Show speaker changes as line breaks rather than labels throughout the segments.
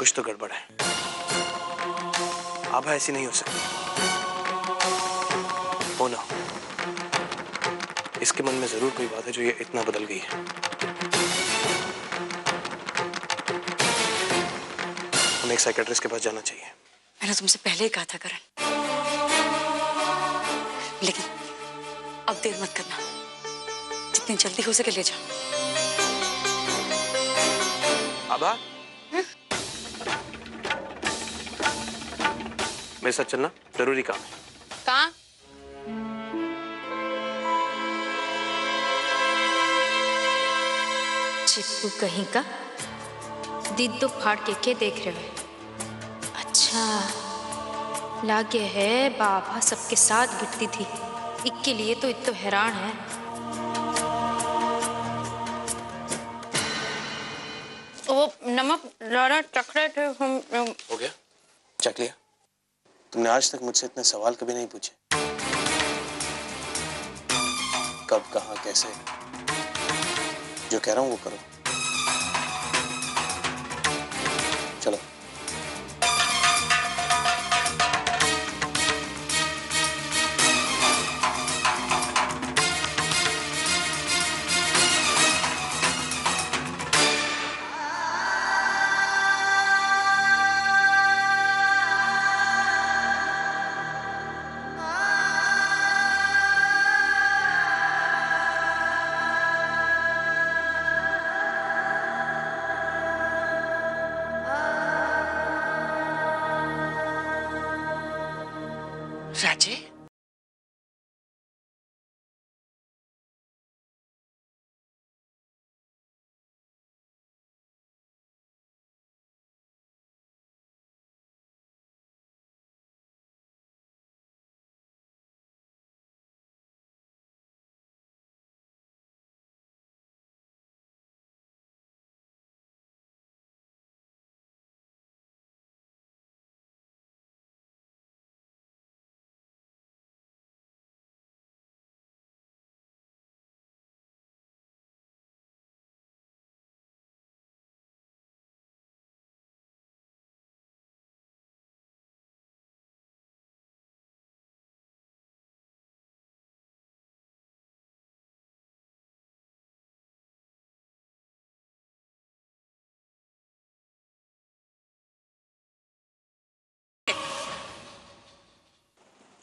कुछ तो गड़बड़ है। आभा ऐसी नहीं हो सकती। हो ना, इसके मन में जरूर कोई बात है जो ये इतना बदल गई है। हमें एक साइकियाट्रिस्ट के पास जाना चाहिए।
मैंने तुमसे पहले ही कहा था करण, लेकिन अब देर मत करना, जितनी जल्दी हो सके ले जाओ।
आभा, मेरे साथ चलना, जरूरी काम है।
कहाँ?
चिप्पू कहीं का दीद तो फाड़ के देख रहे हो। अच्छा, लागे है बाबा सबके साथ गिरती थी, इक्के लिए तो इत तो हैरान है।
वो नमक ज़्यादा चख रहे थे हम।
हो गया? चख लिया? तुमने आज तक मुझसे इतने सवाल कभी नहीं पूछे। कब, कहाँ, कैसे? जो कह रहा हूँ वो करो। चलो।
राजे,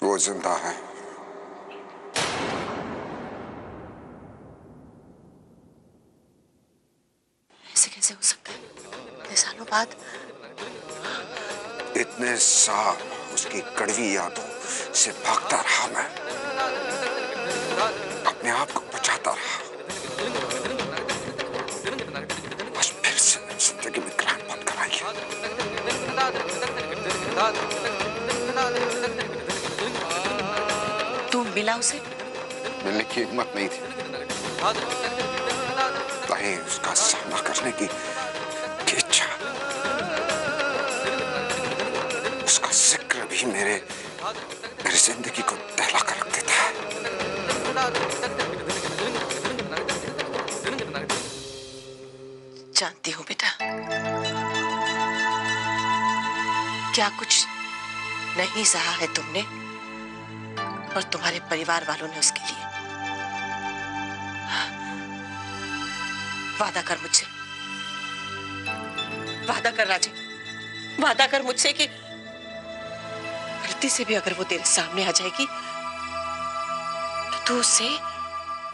वो जिंदा है।
ऐसे कैसे हो सकता है? इतने सालों बाद।
इतने साल उसकी कड़वी यादों से भागता रहा मैं, अपने आप को बचाता रहा। बस फिर से जिंदगी में ग्रहण बंद कराई।
तुम मिला उसे?
मिलने की हिम्मत नहीं थी, नहीं उसका सामना करने की इच्छा। उसका जिक्र भी मेरे जिंदगी को दहला कर रख देता है।
जानती हूँ बेटा, क्या कुछ नहीं सहा है तुमने और तुम्हारे परिवार वालों ने उसके लिए। वादा कर मुझसे, वादा कर राजे, वादा कर मुझसे कि गलती से भी अगर वो तेरे सामने आ जाएगी तो तू उससे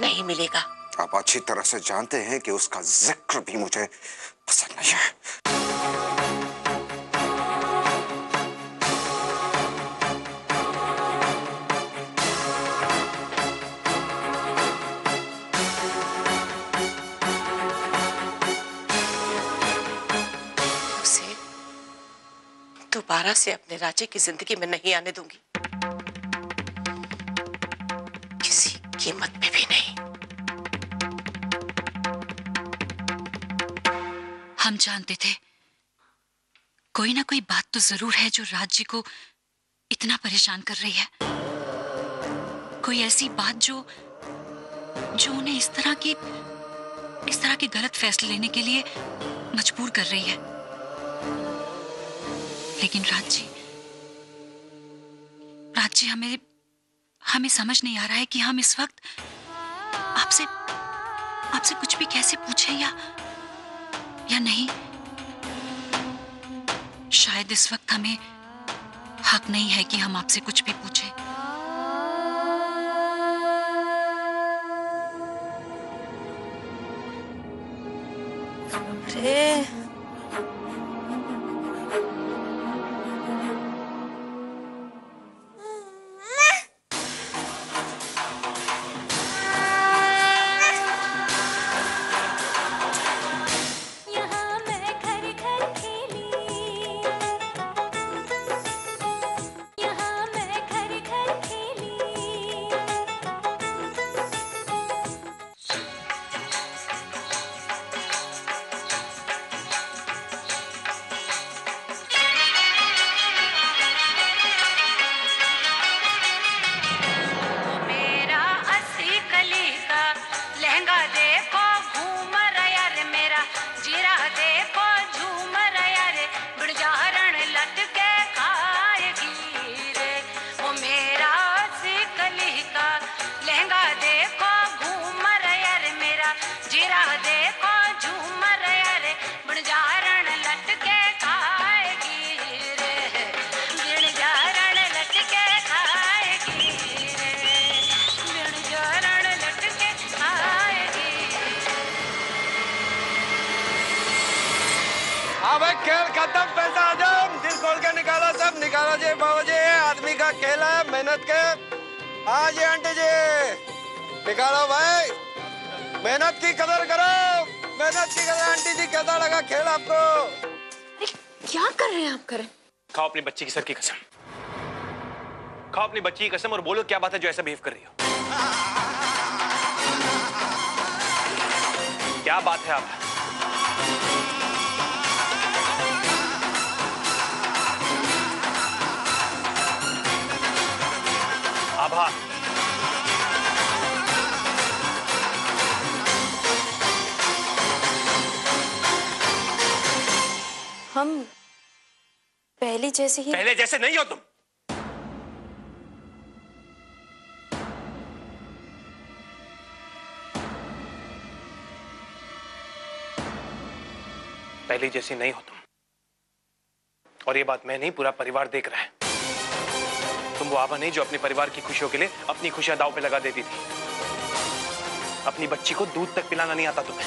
नहीं मिलेगा।
आप अच्छी तरह से जानते हैं कि उसका जिक्र भी मुझे पसंद नहीं है।
दोबारा से अपने राजे की जिंदगी में नहीं आने दूंगी, किसी कीमत पे भी नहीं।
हम जानते थे कोई ना कोई बात तो जरूर है जो राज जी को इतना परेशान कर रही है। कोई ऐसी बात जो उन्हें इस तरह के गलत फैसले लेने के लिए मजबूर कर रही है। लेकिन राज जी हमें समझ नहीं आ रहा है कि हम इस वक्त आपसे कुछ भी कैसे पूछें या नहीं। शायद इस वक्त हमें हक नहीं है कि हम आपसे कुछ भी पूछें।
अरे
खेल खत्म, पैसा हजम, दिल खोल के निकालो, सब निकालो जी बाबू जी। आदमी का खेल है, मेहनत के। हाँ जी आंटी जी, निकालो भाई, मेहनत की कदर करो, मेहनत की कदर। आंटी जी कैसा लगा खेल आपको?
अरे क्या कर रहे हैं आप? करें
खाओ अपनी बच्ची की सर की कसम, खाओ अपनी बच्ची की कसम और बोलो क्या बात है जो ऐसा बिहेव कर रही हो। क्या बात है आप? आभा,
हम पहले जैसे ही।
पहले जैसे नहीं हो तुम। पहले जैसी नहीं हो तुम, और ये बात मैं नहीं पूरा परिवार देख रहा है। तुम वो आभा नहीं जो अपने परिवार की खुशियों के लिए अपनी खुशियां दांव पे लगा देती थी। अपनी बच्ची को दूध तक पिलाना नहीं आता तुम्हें।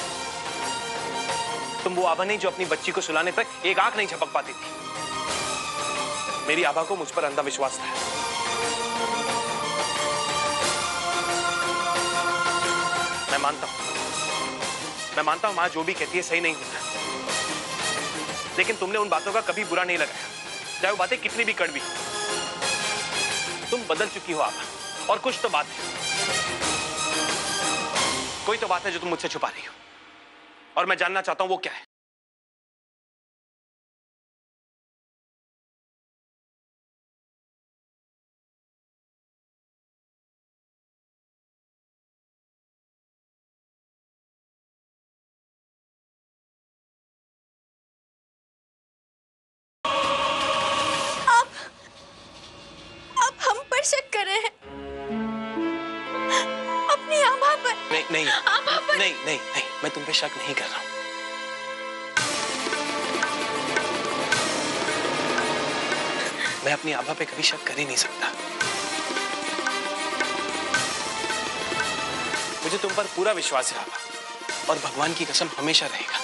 तुम वो आभा नहीं जो अपनी बच्ची को सुलाने तक एक आंख नहीं झपक पाती थी। मेरी आभा को मुझ पर अंधा विश्वास था। मैं मानता हूं मां जो भी कहती है सही नहीं होता, लेकिन तुमने उन बातों का कभी बुरा नहीं लगाया, चाहे वो बातें कितनी भी कड़वी। तुम बदल चुकी हो आभा, और कुछ तो बात है, कोई तो बात है जो तुम मुझसे छुपा रही हो, और मैं जानना चाहता हूं वो क्या है।
आप हम पर शक कर रहे हैं, अपनी आभा पर।
नहीं
आभा पर।
नहीं, मैं तुम पे शक नहीं कर रहा हूं। मैं अपनी आभा पे कभी शक कर ही नहीं सकता। मुझे तुम पर पूरा विश्वास है आभा, और भगवान की कसम हमेशा रहेगा।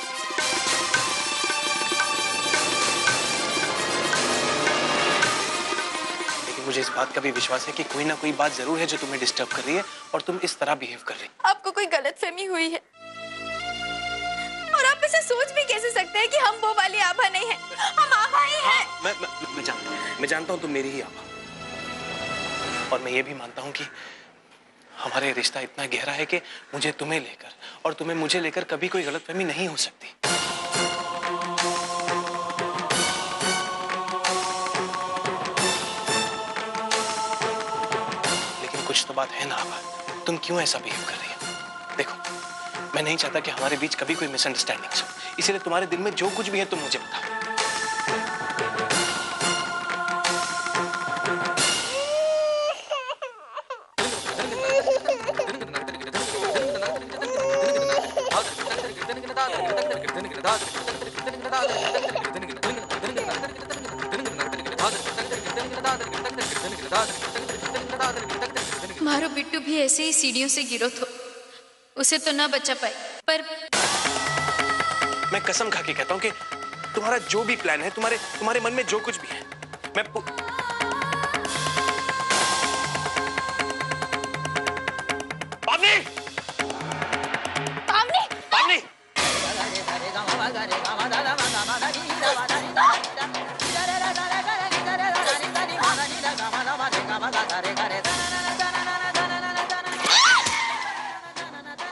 लेकिन मुझे इस बात का भी विश्वास है कि कोई ना कोई बात जरूर है जो तुम्हें डिस्टर्ब कर रही है, और तुम इस तरह बिहेव कर रही हो।
आपको कोई गलतफहमी हुई है, और आप इसे सोच भी कैसे सकते हैं कि हम वो वाली आभा नहीं है, हम आभा ही हैं।
मैं जानता हूं तुम मेरी ही आभा, और मैं ये भी मानता हूं कि हमारे रिश्ता इतना गहरा है कि मुझे तुम्हें लेकर और तुम्हें मुझे लेकर कभी कोई गलतफहमी नहीं हो सकती। लेकिन कुछ तो बात है ना आभा, तुम क्यों ऐसा बिहेव कर रही हो? देखो, मैं नहीं चाहता कि हमारे बीच कभी कोई मिसअंडरस्टैंडिंग हो, इसलिए तुम्हारे दिल में जो कुछ भी है तुम मुझे बताओ।
मारो बिट्टू भी ऐसे ही सीढ़ियों से गिरो तो उसे तो ना बचा पाए, पर
मैं कसम खा के कहता हूँ कि तुम्हारा जो भी प्लान है, तुम्हारे मन में जो कुछ भी है, मैं पावनी!
पावनी!
पावनी!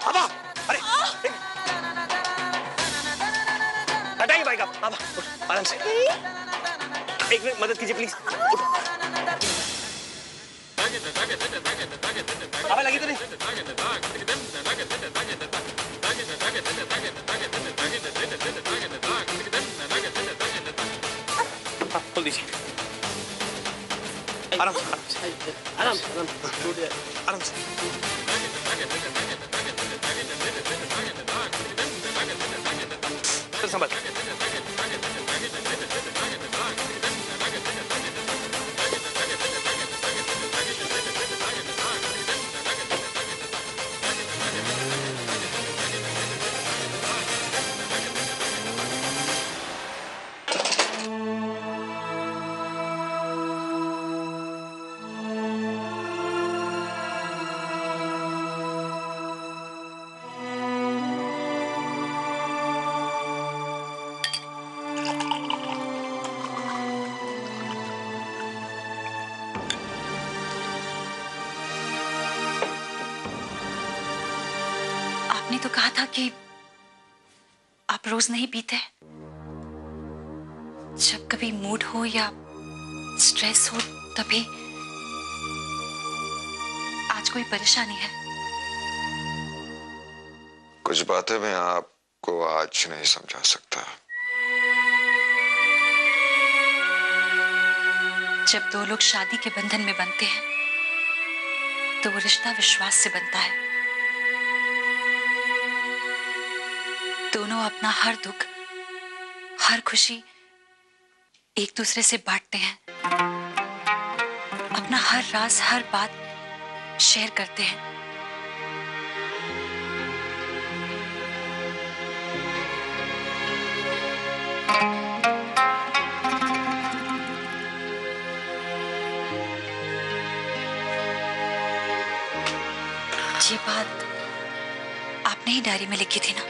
आवा! अरे हटाइए बाइक आप, आवा, उठ, आराम से। एक मिनट मदद कीजिए प्लीज। आवा, लगी तो नहीं? हाँ, खोल दीजिए। आराम से, आराम से, आराम से। चल संभल।
आपने तो कहा था कि आप रोज नहीं पीते। जब कभी मूड हो या स्ट्रेस हो तभी। आज कोई परेशानी है?
कुछ बातें मैं आपको आज नहीं समझा सकता।
जब दो लोग शादी के बंधन में बंधते हैं तो वो रिश्ता विश्वास से बनता है। दोनों अपना हर दुख, हर खुशी एक दूसरे से बांटते हैं। अपना हर राज, हर बात शेयर करते हैं। ये बात आपने ही डायरी में लिखी थी ना?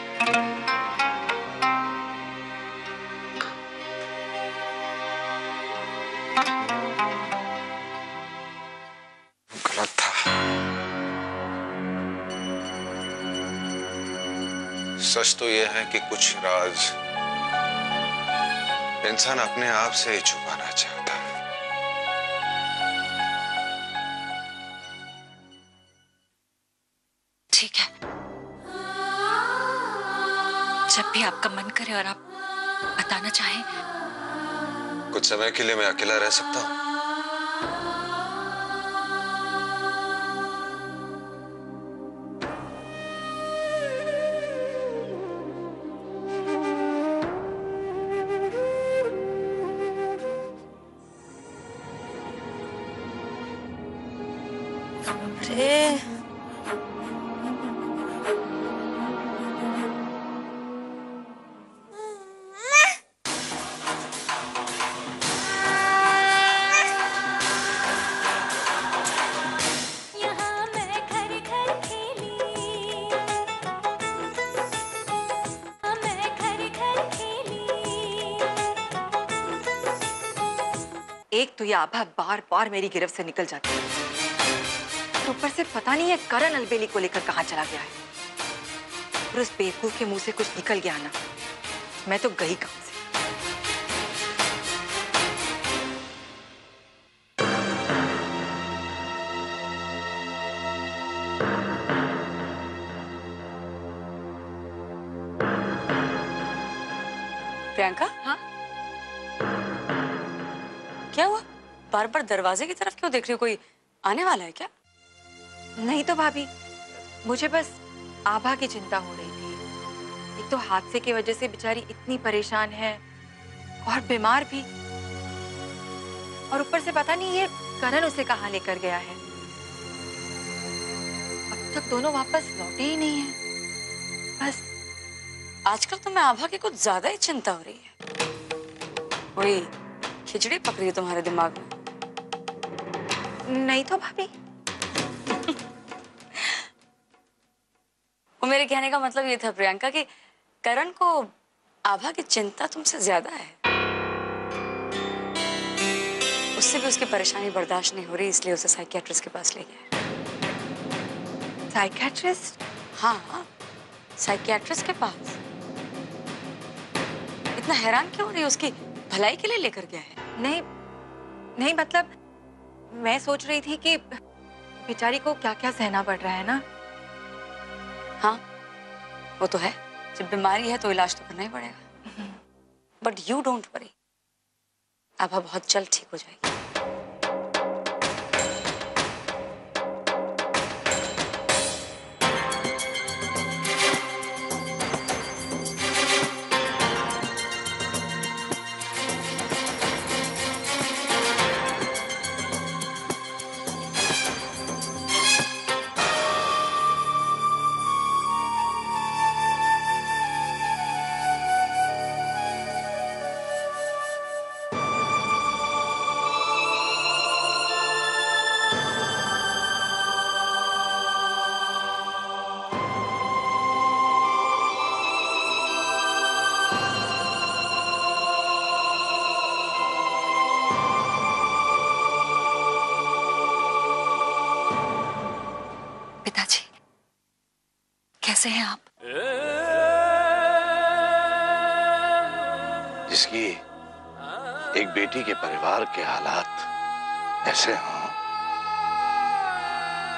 गलत था। सच तो यह है कि कुछ राज इंसान अपने आप से ही छुपाना चाहता है।
ठीक है, जब भी आपका मन करे और आप बताना चाहें।
कुछ समय के लिए मैं अकेला रह सकता हूं?
अरे एक तो ये आभा बार बार मेरी गिरफ्त से निकल जाती है, तो ऊपर से पता नहीं है करण अलबेली को लेकर कहां चला गया है। और उस बेवकूफ के मुंह से कुछ निकल गया ना, मैं तो गई काम से।
प्रियंका, हाँ क्या हुआ? बार बार दरवाजे की तरफ क्यों देख रही हो? कोई आने वाला है क्या?
नहीं तो भाभी, मुझे बस आभा की चिंता हो रही थी। एक तो हादसे की वजह से बेचारी इतनी परेशान है और बीमार भी, और ऊपर से पता नहीं ये करण उसे कहाँ लेकर गया है। अब तक दोनों वापस लौटे ही नहीं है। बस
आजकल तो मैं आभा की कुछ ज्यादा ही चिंता हो रही है। कोई खिचड़ी पक रही है तुम्हारे दिमाग में?
नहीं तो भाभी।
वो मेरे कहने का मतलब ये था प्रियंका कि करण को आभा की चिंता तुमसे ज्यादा है। उससे भी उसकी परेशानी बर्दाश्त नहीं हो रही, इसलिए उसे साइकियाट्रिस्ट के पास ले गया।
साइकियाट्रिस्ट?
हाँ, साइकियाट्रिस्ट के पास। इतना हैरान क्यों हो रही है? उसकी भलाई के लिए लेकर गया है।
नहीं नहीं, मतलब मैं सोच रही थी कि बेचारी को क्या क्या सहना पड़ रहा है ना।
हाँ, वो तो है। जब बीमारी है तो इलाज तो करना ही पड़ेगा। बट यू डोंट वरी, आभा बहुत जल्द ठीक हो जाएगी।
पिताजी, कैसे हैं आप?
जिसकी एक बेटी के परिवार के हालात ऐसे हों,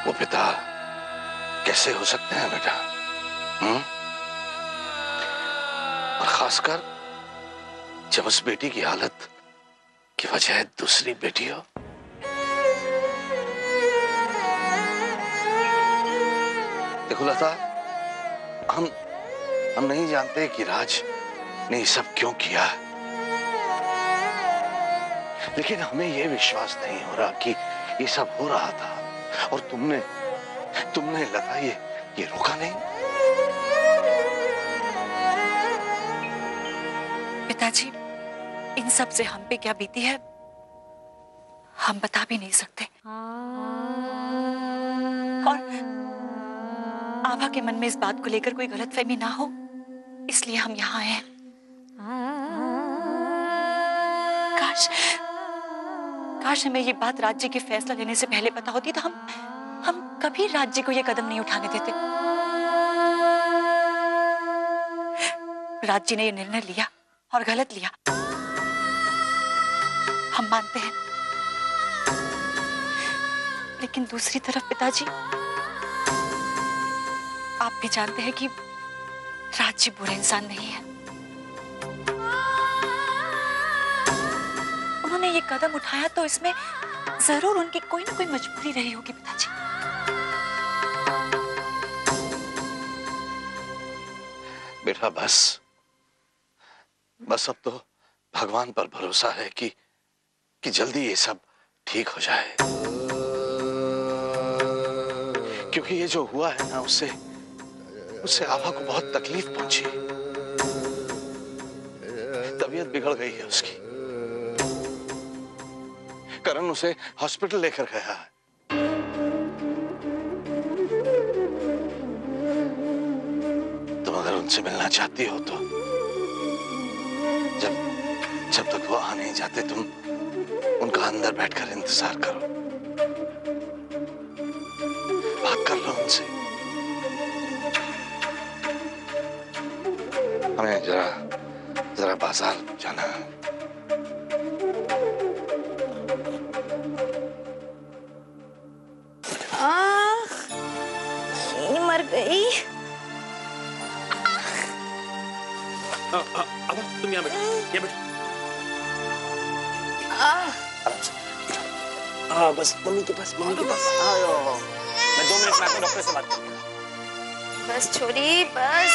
वो पिता कैसे हो सकते हैं बेटा? और खासकर जब उस बेटी की हालत की वजह दूसरी बेटी हो। देखो लता, हम नहीं जानते कि राज ने ये सब क्यों किया, लेकिन हमें यह विश्वास नहीं हो रहा कि ये सब हो रहा था और तुमने लता ये रोका नहीं।
पिताजी, इन सब से हम पे क्या बीती है हम बता भी नहीं सकते। और आभा के मन में इस बात को लेकर कोई गलतफहमी ना हो, इसलिए हम यहाँ आए हैं। काश हमें ये बात राज्य के फैसला लेने से पहले पता होती तो हम कभी राज्य को ये कदम नहीं उठाने देते। राज्य ने ये निर्णय लिया और गलत लिया, हम मानते हैं। लेकिन दूसरी तरफ पिताजी, आप भी जानते हैं कि राज्य बुरा इंसान नहीं है। उन्होंने ये कदम उठाया तो इसमें जरूर उनकी कोई ना कोई मजबूरी रही होगी पिताजी।
बेटा बस अब तो भगवान पर भरोसा है कि जल्दी ये सब ठीक हो जाए, क्योंकि ये जो हुआ है ना, उससे आभा को बहुत तकलीफ पहुंची। तबीयत बिगड़ गई है उसकी। करण उसे हॉस्पिटल लेकर गया है। तुम अगर उनसे मिलना चाहती हो तो जब तक वो आ नहीं जाते, तुम उनका अंदर बैठकर इंतजार करो, बात कर लो उनसे। हमें जरा बाजार जाना है।
मर गई।
अब तुम यहाँ बैठो, यहाँ बैठो। हाँ बस मम्मी के पास आयो। मैं 2 मिनट में आकर डॉक्टर से बात करूंगा।
बस छोड़ी, बस।